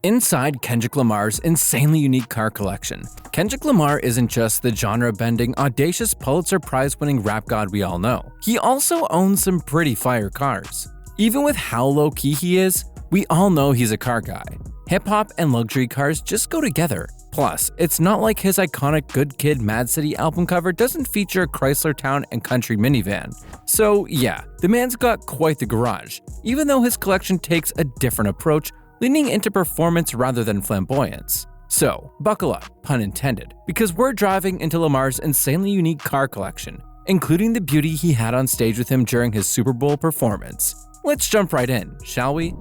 Inside Kendrick Lamar's insanely unique car collection, Kendrick Lamar isn't just the genre-bending, audacious Pulitzer Prize-winning rap god we all know. He also owns some pretty fire cars. Even with how low-key he is, we all know he's a car guy. Hip-hop and luxury cars just go together. Plus, it's not like his iconic Good Kid, Mad City album cover doesn't feature a Chrysler Town and Country minivan. So yeah, the man's got quite the garage, even though his collection takes a different approach, leaning into performance rather than flamboyance. So, buckle up, pun intended, because we're driving into Lamar's insanely unique car collection, including the beauty he had on stage with him during his Super Bowl performance. Let's jump right in, shall we?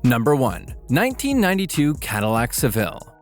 Number 1. 1992 Cadillac Seville.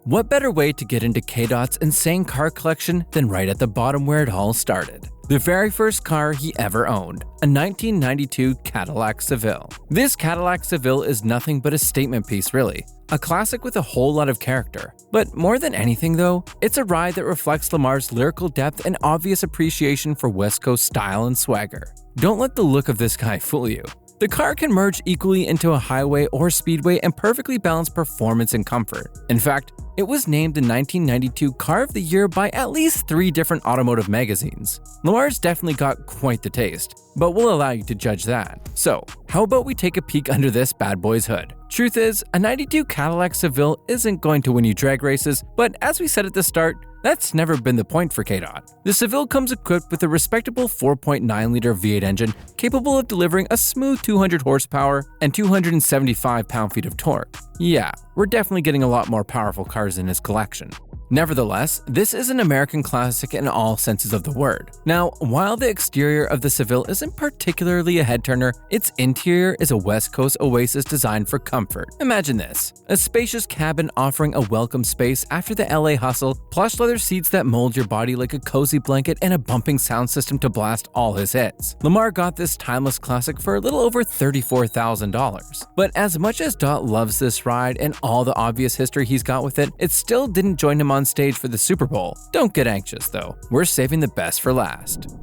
What better way to get into K-Dot's insane car collection than right at the bottom where it all started? The very first car he ever owned, a 1992 Cadillac Seville. This Cadillac Seville is nothing but a statement piece really, a classic with a whole lot of character. But more than anything though, it's a ride that reflects Lamar's lyrical depth and obvious appreciation for West Coast style and swagger. Don't let the look of this guy fool you. The car can merge equally into a highway or speedway and perfectly balance performance and comfort. In fact, it was named the 1992 Car of the Year by at least 3 different automotive magazines. Lamar's definitely got quite the taste, but we'll allow you to judge that. So, how about we take a peek under this bad boy's hood? Truth is, a 92 Cadillac Seville isn't going to win you drag races, but as we said at the start, that's never been the point for K-Dot. The Seville comes equipped with a respectable 4.9-liter V8 engine capable of delivering a smooth 200 horsepower and 275 pound-feet of torque. Yeah, we're definitely getting a lot more powerful cars in his collection. Nevertheless, this is an American classic in all senses of the word. Now, while the exterior of the Seville isn't particularly a head-turner, its interior is a West Coast oasis designed for comfort. Imagine this: a spacious cabin offering a welcome space after the LA hustle, plush leather seats that mold your body like a cozy blanket, and a bumping sound system to blast all his hits. Lamar got this timeless classic for a little over $34,000. But as much as Dot loves this ride and all the obvious history he's got with it, it still didn't join him on stage for the Super Bowl. Don't get anxious though, we're saving the best for last.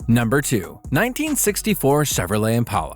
Number 2. 1964 Chevrolet Impala.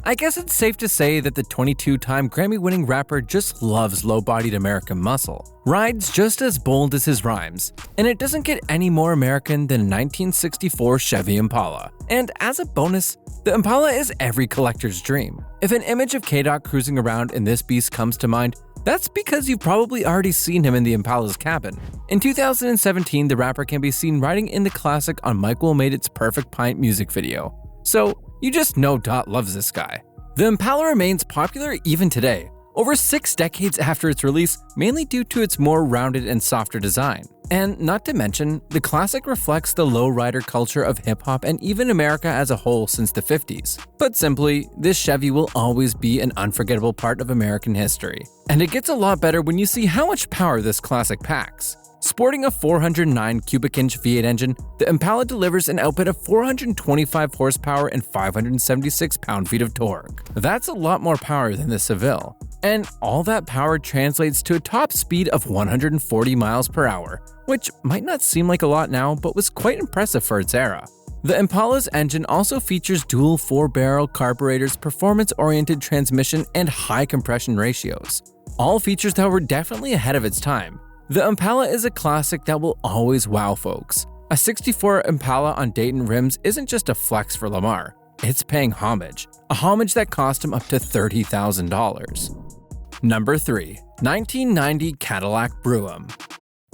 I guess it's safe to say that the 22-time Grammy-winning rapper just loves low-bodied American muscle. Rides just as bold as his rhymes, and it doesn't get any more American than a 1964 Chevy Impala. And as a bonus, the Impala is every collector's dream. If an image of K-Dot cruising around in this beast comes to mind, that's because you've probably already seen him in the Impala's cabin. In 2017, the rapper can be seen riding in the classic on Mike Will Made It's Perfect Pint music video. So, you just know Dot loves this guy. The Impala remains popular even today, over 6 decades after its release, mainly due to its more rounded and softer design. And not to mention, the classic reflects the lowrider culture of hip-hop and even America as a whole since the 50s. Put simply, this Chevy will always be an unforgettable part of American history. And it gets a lot better when you see how much power this classic packs. Sporting a 409 cubic inch V8 engine, the Impala delivers an output of 425 horsepower and 576 pound-feet of torque. That's a lot more power than the Seville. And all that power translates to a top speed of 140 miles per hour, which might not seem like a lot now, but was quite impressive for its era. The Impala's engine also features dual 4-barrel carburetors, performance-oriented transmission, and high compression ratios. All features that were definitely ahead of its time. The Impala is a classic that will always wow folks. A 64 Impala on Dayton rims isn't just a flex for Lamar, it's paying homage. A homage that cost him up to $30,000. Number 3. 1990 Cadillac Brougham.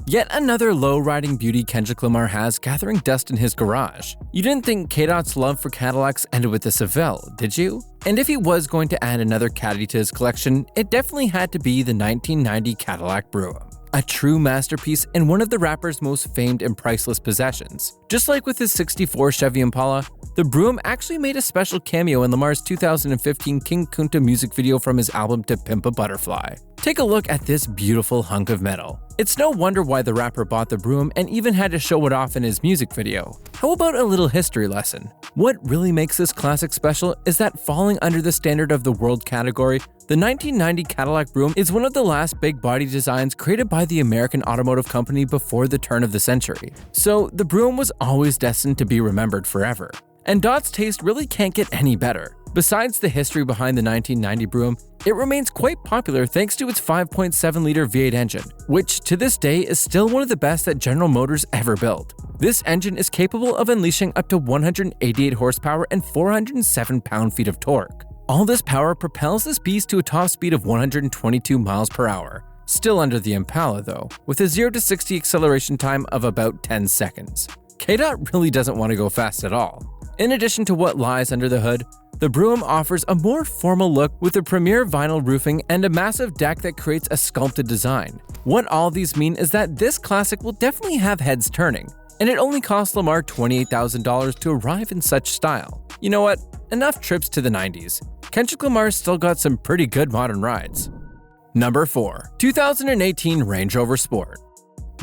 Yet another low-riding beauty Kendrick Lamar has gathering dust in his garage. You didn't think K-Dot's love for Cadillacs ended with the Seville, did you? And if he was going to add another Caddy to his collection, it definitely had to be the 1990 Cadillac Brougham. A true masterpiece and one of the rapper's most famed and priceless possessions. Just like with his 64 Chevy Impala, the Brougham actually made a special cameo in Lamar's 2015 King Kunta music video from his album To Pimp a Butterfly. Take a look at this beautiful hunk of metal. It's no wonder why the rapper bought the Brougham and even had to show it off in his music video. How about a little history lesson? What really makes this classic special is that falling under the standard of the world category, the 1990 Cadillac Brougham is one of the last big body designs created by the American automotive company before the turn of the century. So the Brougham was always destined to be remembered forever. And Dot's taste really can't get any better. Besides the history behind the 1990 Brougham, it remains quite popular thanks to its 5.7-liter V8 engine, which to this day is still one of the best that General Motors ever built. This engine is capable of unleashing up to 188 horsepower and 407 pound-feet of torque. All this power propels this beast to a top speed of 122 miles per hour. Still under the Impala though, with a 0 to 60 acceleration time of about 10 seconds. KDOT really doesn't want to go fast at all. In addition to what lies under the hood, the Brougham offers a more formal look with a premier vinyl roofing and a massive deck that creates a sculpted design. What all these mean is that this classic will definitely have heads turning, and it only cost Lamar $28,000 to arrive in such style. You know what? Enough trips to the 90s. Kendrick Lamar's still got some pretty good modern rides. Number 4. 2018 Range Rover Sport.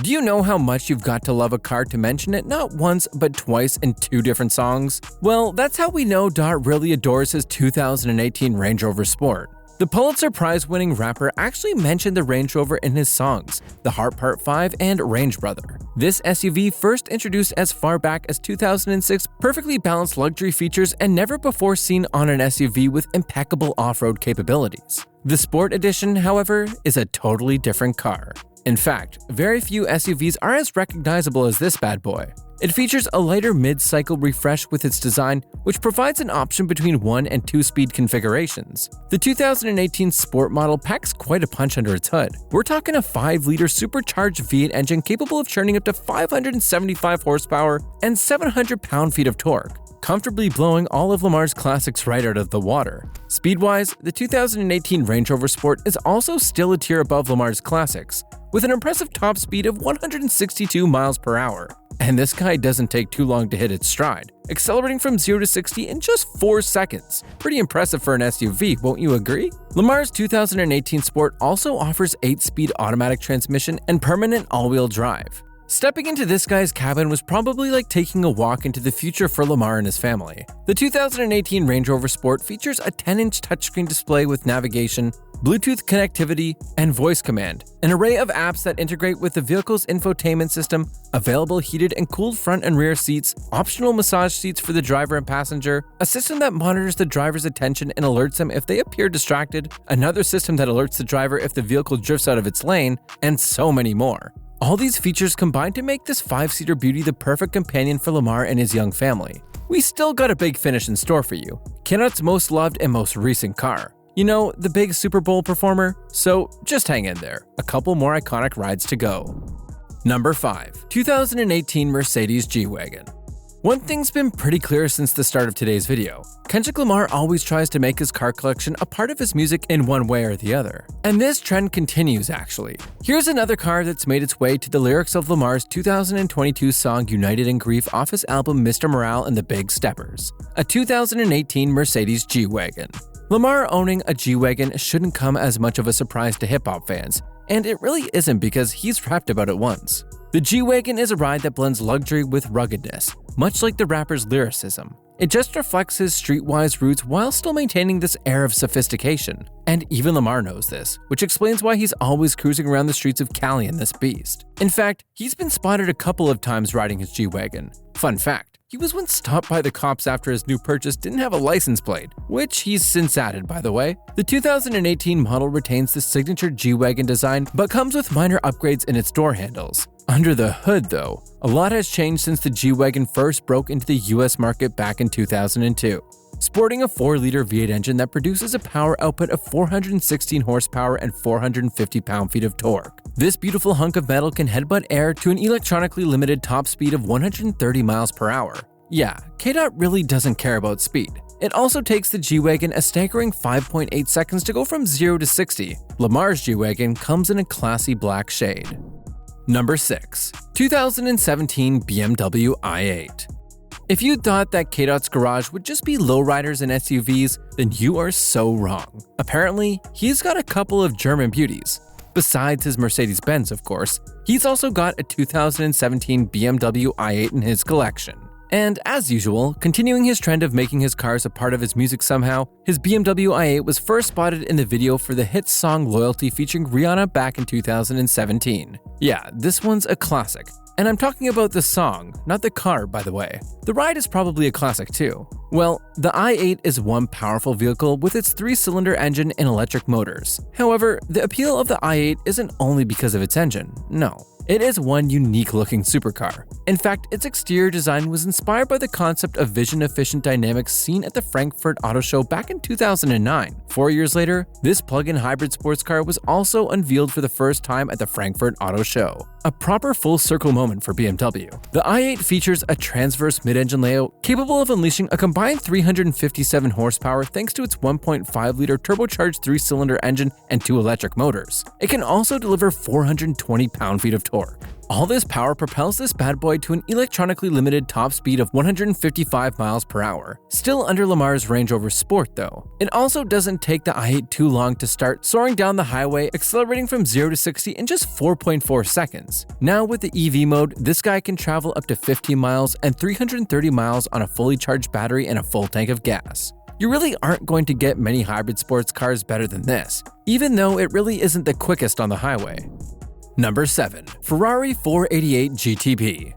Do you know how much you've got to love a car to mention it not once but twice in 2 different songs? Well, that's how we know Dot really adores his 2018 Range Rover Sport. The Pulitzer Prize-winning rapper actually mentioned the Range Rover in his songs, The Heart Part 5 and Range Brother. This SUV, first introduced as far back as 2006, perfectly balanced luxury features and never before seen on an SUV with impeccable off-road capabilities. The Sport Edition, however, is a totally different car. In fact, very few SUVs are as recognizable as this bad boy. It features a lighter mid-cycle refresh with its design, which provides an option between 1 and 2-speed configurations. The 2018 Sport model packs quite a punch under its hood. We're talking a 5-liter supercharged V8 engine capable of churning up to 575 horsepower and 700 pound-feet of torque, comfortably blowing all of Lamar's classics right out of the water. Speed-wise, the 2018 Range Rover Sport is also still a tier above Lamar's classics, with an impressive top speed of 162 miles per hour. And this guy doesn't take too long to hit its stride, accelerating from 0 to 60 in just 4 seconds. Pretty impressive for an SUV, won't you agree? Lamar's 2018 Sport also offers 8-speed automatic transmission and permanent all-wheel drive. Stepping into this guy's cabin was probably like taking a walk into the future for Lamar and his family. The 2018 Range Rover Sport features a 10-inch touchscreen display with navigation, Bluetooth connectivity, and voice command, an array of apps that integrate with the vehicle's infotainment system, available heated and cooled front and rear seats, optional massage seats for the driver and passenger, a system that monitors the driver's attention and alerts them if they appear distracted, another system that alerts the driver if the vehicle drifts out of its lane, and so many more. All these features combine to make this 5-seater beauty the perfect companion for Lamar and his young family. We still got a big finish in store for you. KDOT's most loved and most recent car. You know, the big Super Bowl performer? So just hang in there. A couple more iconic rides to go. Number 5. 2018 Mercedes G-Wagon. One thing's been pretty clear since the start of today's video. Kendrick Lamar always tries to make his car collection a part of his music in one way or the other. And this trend continues, actually. Here's another car that's made its way to the lyrics of Lamar's 2022 song United in Grief off his album Mr. Morale and the Big Steppers, a 2018 Mercedes G-Wagon. Lamar owning a G-Wagon shouldn't come as much of a surprise to hip-hop fans, and it really isn't because he's rapped about it once. The G-Wagon is a ride that blends luxury with ruggedness, much like the rapper's lyricism. It just reflects his streetwise roots while still maintaining this air of sophistication. And even Lamar knows this, which explains why he's always cruising around the streets of Cali in this beast. In fact, he's been spotted a couple of times riding his G-Wagon. Fun fact, he was once stopped by the cops after his new purchase didn't have a license plate, which he's since added, by the way. The 2018 model retains the signature G-Wagon design, but comes with minor upgrades in its door handles. Under the hood, though, a lot has changed since the G-Wagon first broke into the US market back in 2002. Sporting a 4-liter V8 engine that produces a power output of 416 horsepower and 450 pound-feet of torque. This beautiful hunk of metal can headbutt air to an electronically limited top speed of 130 miles per hour. Yeah, KDOT really doesn't care about speed. It also takes the G-Wagon a staggering 5.8 seconds to go from 0 to 60. Lamar's G-Wagon comes in a classy black shade. Number 6. 2017 BMW i8. If you thought that KDOT's garage would just be lowriders and SUVs, then you are so wrong. Apparently, he's got a couple of German beauties. Besides his Mercedes-Benz, of course, he's also got a 2017 BMW i8 in his collection. And as usual, continuing his trend of making his cars a part of his music somehow, his BMW i8 was first spotted in the video for the hit song Loyalty featuring Rihanna back in 2017. Yeah, this one's a classic. And I'm talking about the song, not the car, by the way. The ride is probably a classic too. Well, the i8 is one powerful vehicle with its 3-cylinder engine and electric motors. However, the appeal of the i8 isn't only because of its engine, no. It is one unique-looking supercar. In fact, its exterior design was inspired by the concept of vision-efficient dynamics seen at the Frankfurt Auto Show back in 2009. 4 years later, this plug-in hybrid sports car was also unveiled for the first time at the Frankfurt Auto Show. A proper full-circle moment for BMW. The i8 features a transverse mid-engine layout capable of unleashing a combined 357 horsepower thanks to its 1.5-liter turbocharged 3-cylinder engine and 2 electric motors. It can also deliver 420 pound-feet of torque. All this power propels this bad boy to an electronically limited top speed of 155 miles per hour. Still under Lamar's Range Rover Sport though. It also doesn't take the i8 too long to start soaring down the highway, accelerating from 0 to 60 in just 4.4 seconds. Now with the EV mode, this guy can travel up to 50 miles and 330 miles on a fully charged battery and a full tank of gas. You really aren't going to get many hybrid sports cars better than this, even though it really isn't the quickest on the highway. Number 7. Ferrari 488 GTB.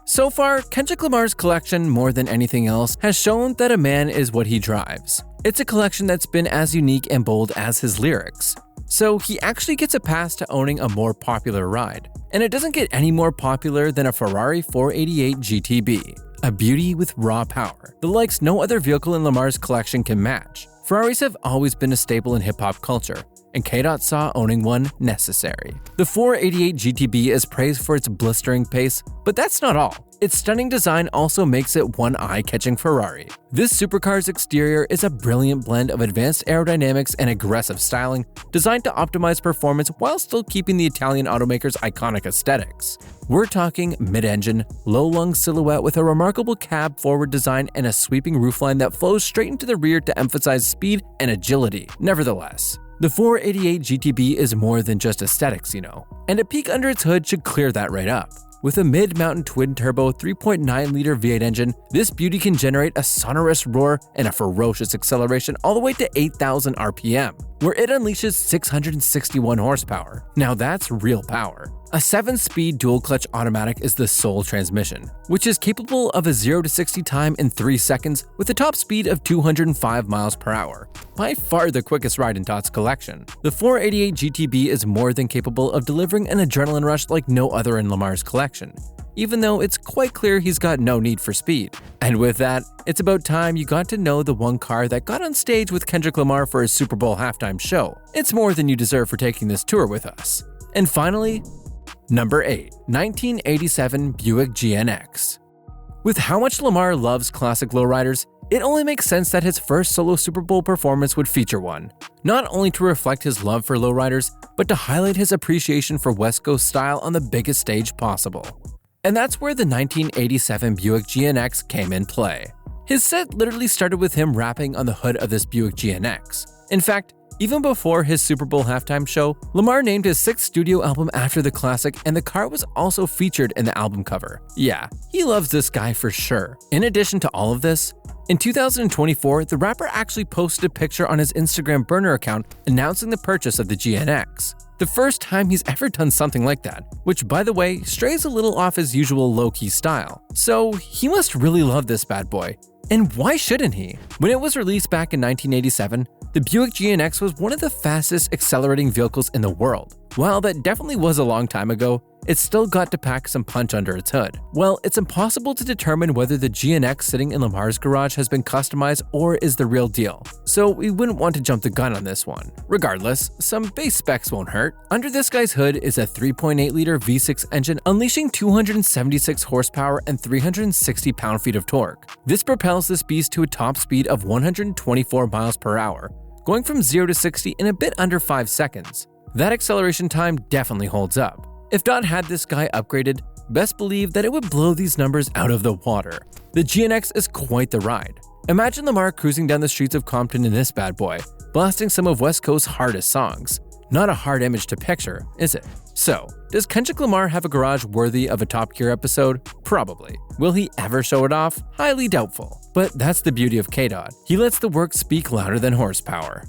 So far, Kendrick Lamar's collection, more than anything else, has shown that a man is what he drives. It's a collection that's been as unique and bold as his lyrics. So he actually gets a pass to owning a more popular ride. And it doesn't get any more popular than a Ferrari 488 GTB. A beauty with raw power, the likes no other vehicle in Lamar's collection can match. Ferraris have always been a staple in hip-hop culture, and K-Dot saw owning one necessary. The 488 GTB is praised for its blistering pace, but that's not all. Its stunning design also makes it one eye-catching Ferrari. This supercar's exterior is a brilliant blend of advanced aerodynamics and aggressive styling, designed to optimize performance while still keeping the Italian automaker's iconic aesthetics. We're talking mid-engine, low-lung silhouette with a remarkable cab-forward design and a sweeping roofline that flows straight into the rear to emphasize speed and agility. Nevertheless, the 488 GTB is more than just aesthetics, you know, and a peek under its hood should clear that right up. With a mid-mountain twin-turbo 3.9-liter V8 engine, this beauty can generate a sonorous roar and a ferocious acceleration all the way to 8,000 RPM, where it unleashes 661 horsepower. Now that's real power. A 7-speed dual-clutch automatic is the sole transmission, which is capable of a 0 to 60 time in 3 seconds with a top speed of 205 miles per hour. By far the quickest ride in Todd's collection. The 488 GTB is more than capable of delivering an adrenaline rush like no other in Lamar's collection, even though it's quite clear he's got no need for speed. And with that, it's about time you got to know the one car that got on stage with Kendrick Lamar for his Super Bowl halftime show. It's more than you deserve for taking this tour with us. And finally, Number 8. 1987 Buick GNX. With how much Lamar loves classic lowriders, it only makes sense that his first solo Super Bowl performance would feature one, not only to reflect his love for lowriders, but to highlight his appreciation for West Coast style on the biggest stage possible. And that's where the 1987 Buick GNX came in play. His set literally started with him rapping on the hood of this Buick GNX. In fact, even before his Super Bowl halftime show, Lamar named his 6th studio album after the classic, and the car was also featured in the album cover. Yeah, he loves this guy for sure. In addition to all of this, in 2024, the rapper actually posted a picture on his Instagram burner account announcing the purchase of the GNX. The first time he's ever done something like that, which by the way, strays a little off his usual low-key style. So he must really love this bad boy. And why shouldn't he? When it was released back in 1987, the Buick GNX was one of the fastest accelerating vehicles in the world. While that definitely was a long time ago, it still got to pack some punch under its hood. Well, it's impossible to determine whether the GNX sitting in Lamar's garage has been customized or is the real deal, so we wouldn't want to jump the gun on this one. Regardless, some base specs won't hurt. Under this guy's hood is a 3.8-liter V6 engine unleashing 276 horsepower and 360 pound-feet of torque. This propels this beast to a top speed of 124 miles per hour, going from 0 to 60 in a bit under 5 seconds. That acceleration time definitely holds up. If Dot had this guy upgraded, best believe that it would blow these numbers out of the water. The GNX is quite the ride. Imagine Lamar cruising down the streets of Compton in this bad boy, blasting some of West Coast's hardest songs. Not a hard image to picture, is it? So, does Kendrick Lamar have a garage worthy of a Top Gear episode? Probably. Will he ever show it off? Highly doubtful. But that's the beauty of K-Dot. He lets the work speak louder than horsepower.